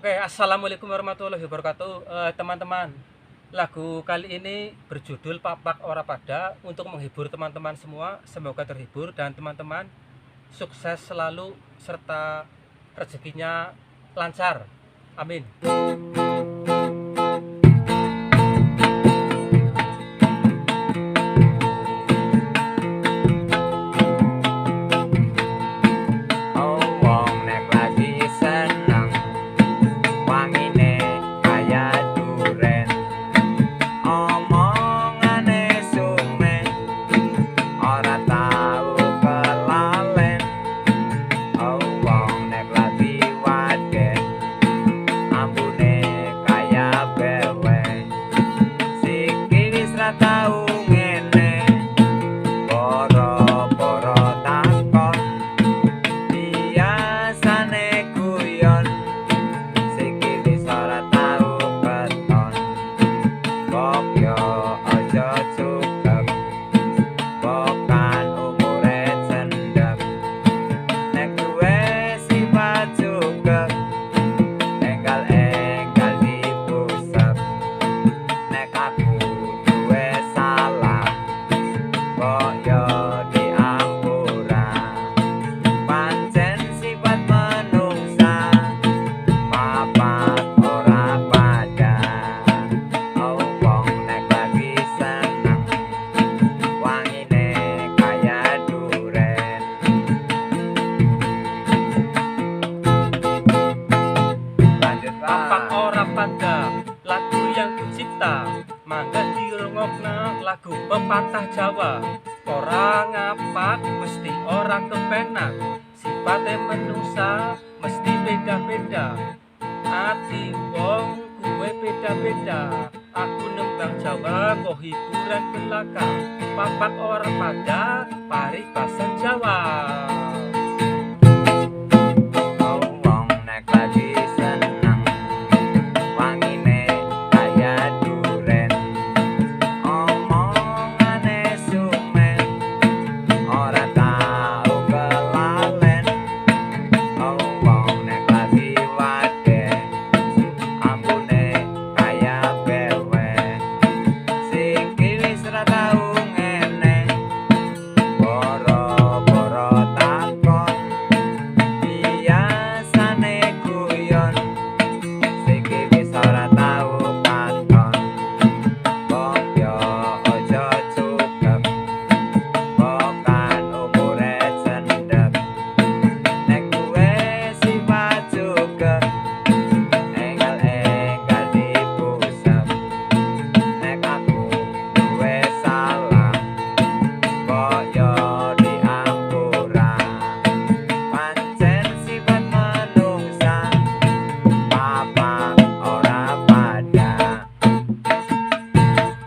Oke, assalamualaikum warahmatullahi wabarakatuh, teman-teman. Lagu kali ini berjudul Papak Ora Pada untuk menghibur teman-teman semua. Semoga terhibur dan teman-teman sukses selalu serta rezekinya lancar. Amin. Papak ora pada lagu yang kucipta, mangga dirungokna lagu pepatah Jawa. Orang ngapak mesti orang kepenak, sifatnya menungsa mesti beda-beda. Ati wong kuwe beda-beda, aku nembang Jawa kok hiburan belaka. Papak ora pada paribasan Jawa.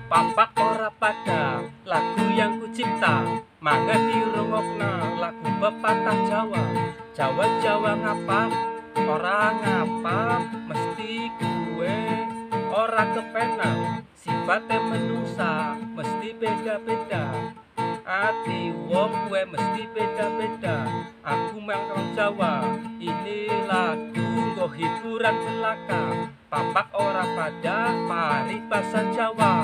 Papak ora pada lagu yang kucipta, mangga dirungokna lagu pepatah Jawa. Jawa ngapa orang ngapa mesti kue ora kepenak, sifatnya menungsa mesti beda-beda. Ati wong kue mesti beda-beda, aku memang Jawa, ini lagu nggo hiburan belaka. Papak ora pada paribasan Jawa.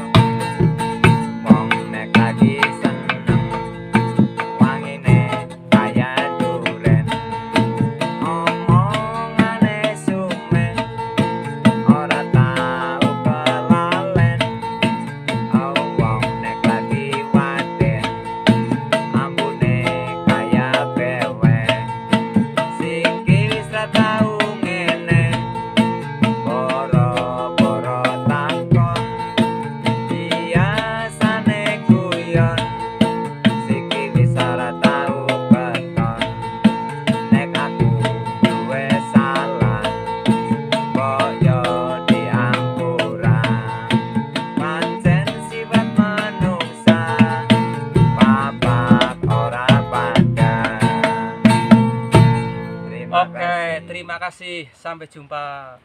Oke, terima kasih. Sampai jumpa.